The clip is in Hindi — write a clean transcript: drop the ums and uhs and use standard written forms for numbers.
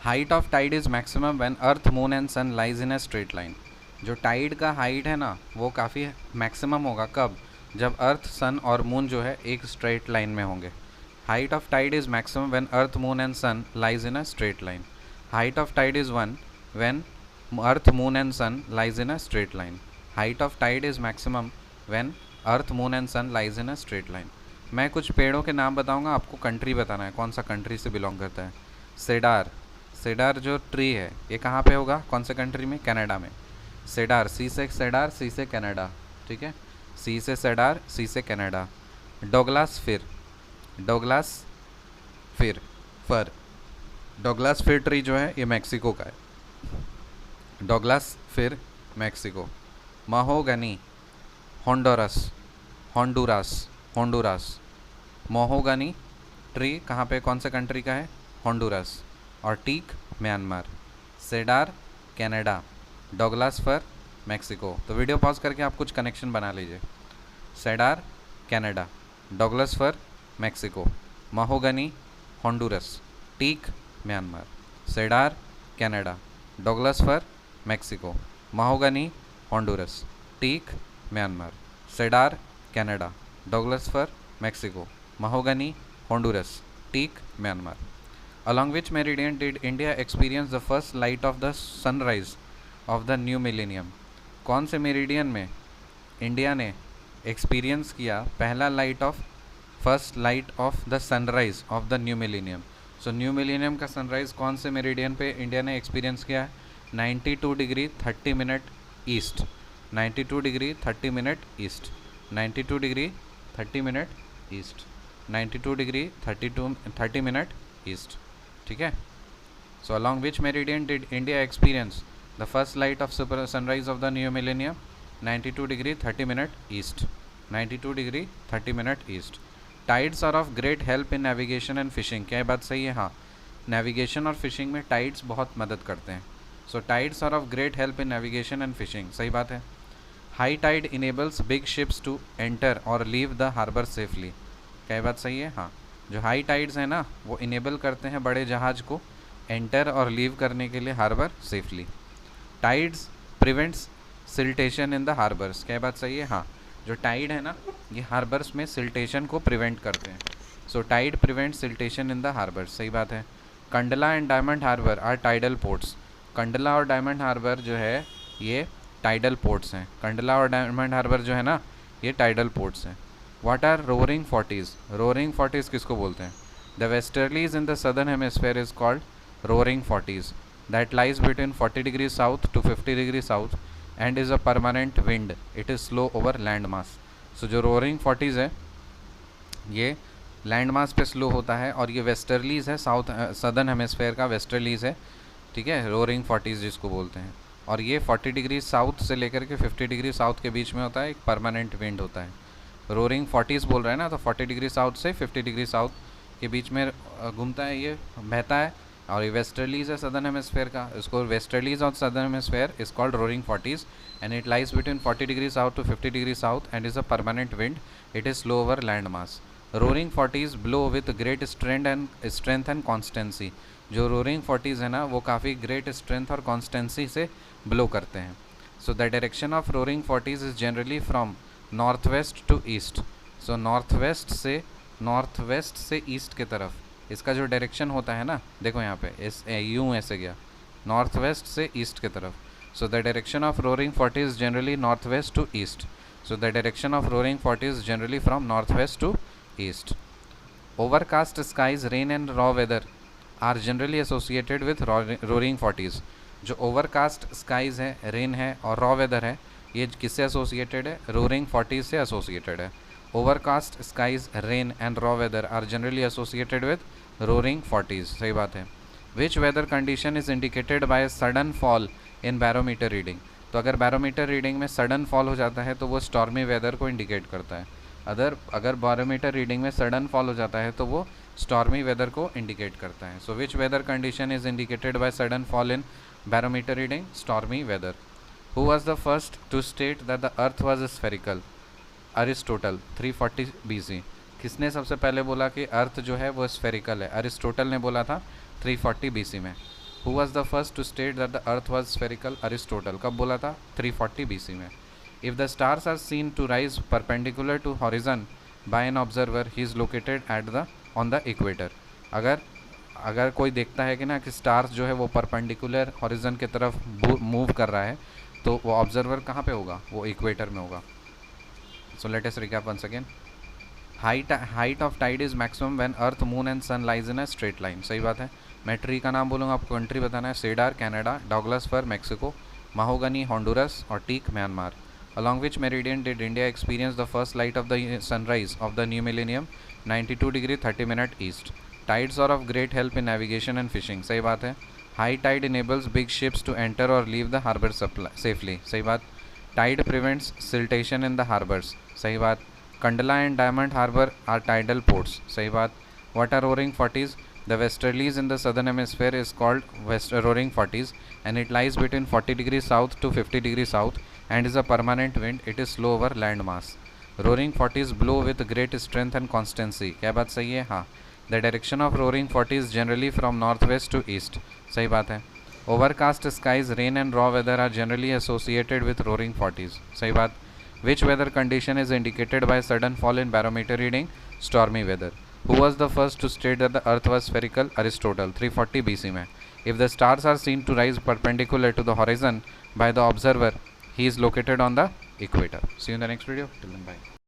Height of tide is maximum when earth moon and sun lies in a straight line. जो टाइड का हाइट है ना वो काफ़ी मैक्सिमम होगा कब, जब अर्थ सन और मून जो है एक स्ट्रेट लाइन में होंगे। Height of tide is maximum when earth moon and sun lies in a straight line. Height of tide is 1 when earth moon and sun lies in a straight line. Height of tide is maximum when earth moon and sun lies in a straight line. मैं कुछ पेड़ों के नाम बताऊंगा, आपको कंट्री बताना है कौन सा कंट्री से बिलोंग करता है। सेडार, सेडार जो ट्री है ये कहाँ पे होगा, कौन से कंट्री में, कनाडा में। सेडार, सी से सेडार, सी से कनाडा, ठीक है, सी से सेडार, सी से कनाडा। डोगलास फिर, डोगलास फिर फर, डोगलास फिर ट्री जो है ये मैक्सिको का है। Douglas fir Mexico. Mahogany, Honduras, Honduras, Honduras. Mahogany tree कहाँ पे, कौन से कंट्री का है, होंडुरास। और teak Myanmar. Cedar Canada, Douglas fir Mexico. तो वीडियो पॉज करके आप कुछ कनेक्शन बना लीजिए। Cedar Canada, Douglas fir Mexico, mahogany Honduras, teak Myanmar. Cedar Canada, Douglas fir Mexico, mahogany Honduras, teak Myanmar. Cedar Canada, Douglas fir Mexico, mahogany, Honduras, teak, Myanmar. Along which meridian did India experience the first light of the sunrise of the new millennium? कौन से मेरिडियन में इंडिया ने एक्सपीरियंस किया पहला light of, first light of the sunrise of the new millennium. So new millennium का सनराइज कौन से मेरिडियन पे इंडिया ने एक्सपीरियंस किया है, 92 degree 30 minute east, 92 degree 30 minute east, 92 degree 30 minute east, 92 degree 30 minute east, ठीक है। So along which meridian did India experience the first light of super sunrise of the new millennium, 92 degree 30 minute east, 92 degree 30 minute east. Tides are of great help in navigation and fishing, क्या बात सही है, हाँ, नेविगेशन और फिशिंग में टाइड्स बहुत मदद करते हैं। So tides are of great help in navigation and fishing, सही बात है। High tide enables big ships to enter और लीव द हार्बर सेफली, क्या बात सही है, हाँ, जो हाई टाइड्स हैं ना वो इनेबल करते हैं बड़े जहाज़ को एंटर और लीव करने के लिए harbour safely. Tides prevents siltation in the harbours, क्या बात सही है, हाँ, जो टाइड है ना ये हार्बर्स में सिल्टेशन को प्रिवेंट करते हैं। So tide prevent siltation in the harbours, सही बात है। Kandla and Diamond Harbour are tidal ports, Kandla और डायमंड हार्बर जो है ये टाइडल पोर्ट्स हैं। कंडला और डायमंड हार्बर जो है ना ये टाइडल पोर्ट्स हैं। What are roaring forties, roaring forties किसको बोलते हैं, the westerlies in the southern hemisphere is called roaring forties, that lies between 40 degree south to 50 degree south and is a permanent wind, it is slow over land mass. So जो रोरिंग फोर्टीज़ है ये लैंड मास पे स्लो होता है और ये वेस्टर्लीज़ है, साउथ सदर्न हेमिस्फेयर का वेस्टर्लीज़ है, ठीक है, रोरिंग फोर्टीज़ जिसको बोलते हैं। और ये 40 डिग्री साउथ से लेकर के 50 डिग्री साउथ के बीच में होता है, एक परमानेंट विंड होता है। रोरिंग 40s बोल रहे हैं ना, तो 40 डिग्री साउथ से 50 डिग्री साउथ के बीच में घूमता है, ये बहता है। और ये वेस्टर्लीज है सदर्न हेमिस्फेयर का, इसको westerlies of southern hemisphere is called roaring 40s and it lies between 40 degree south to 50 degree south and is a permanent wind, it is slow over land mass. Roaring 40s blow with great strength and constancy, जो रोरिंग 40s है ना वो काफ़ी ग्रेट स्ट्रेंथ और कॉन्स्टेंसी से ब्लो करते हैं। So the direction of roaring 40s is generally from north west to east, so north west से ईस्ट की तरफ इसका जो डायरेक्शन होता है ना, देखो यहाँ पे इस यूँ ऐसे गया, नॉर्थ वेस्ट से ईस्ट की तरफ। So the direction of roaring 40s generally north west to east, so the direction of roaring 40s generally from north west to east. Overcast skies, rain and raw weather are generally associated with roaring 40s, जो ओवरकास्ट स्काइज है, रेन है और रॉ वेदर है, ये किससे एसोसिएटेड है, रोरिंग 40s से एसोसिएटेड है। Overcast skies, rain and raw weather are generally associated with roaring 40s, सही बात है। Which weather condition is indicated by sudden fall in barometer reading, तो अगर बैरोमीटर रीडिंग में सडन फॉल हो जाता है तो वो स्टॉर्मी वेदर को इंडिकेट करता है। अगर बैरोमीटर रीडिंग में सडन फॉल हो जाता है तो वो स्टॉर्मी वेदर को इंडिकेट करता है। So which weather condition is indicated by sudden fall in barometer reading, stormy weather. Who was the first to state that the earth was spherical? Aristotle, 340 BC। किसने सबसे पहले बोला कि अर्थ जो है वो स्फेरिकल है, अरिस्टोटल ने बोला था 340 BC में। Who was the first to state that the earth was spherical? Aristotle. कब बोला था? 340 BC में। If the stars are seen to rise perpendicular to horizon by an observer, he is located at the on the equator. अगर कोई देखता है कि ना कि स्टार्स जो है वो परपेंडिकुलर हॉरिजन की तरफ मूव कर रहा है, तो वो ऑब्जर्वर कहाँ पे होगा? वो इक्वेटर में होगा। So let us recap once again. Height of tide is maximum when earth moon and sun lies in a straight line. सही बात है। मैं ट्री का नाम बोलूँगा, आपको कंट्री बताना है। Cedar Canada, Douglas fir Mexico, mahogany Honduras और teak Myanmar. Along which meridian did India experience the first light of the sunrise of the new millennium? 92°30' east. Tides are of great help in navigation and fishing. सही बात है। High tide enables big ships to enter or leave the harbor safely. सही बात। Tide prevents siltation in the harbors. सही बात। Kandla and Diamond Harbor are tidal ports. सही बात। What are roaring 40s? The westerlies in the southern hemisphere is called roaring 40s, and it lies between 40 degrees south to 50 degrees south and is a permanent wind. It is slow over land mass. Roaring 40s blow with great strength and constancy. क्या बात सही है? हाँ। The direction of roaring 40s generally from northwest to east. सही बात है। Overcast skies, rain and raw weather are generally associated with roaring 40s. सही बात। Which weather condition is indicated by sudden fall in barometer reading? Stormy weather. Who was the first to state that the earth was spherical? Aristotle, 340 BC में। If the stars are seen to rise perpendicular to the horizon by the observer, he is located on the equator. See you in the next video. Till then, bye.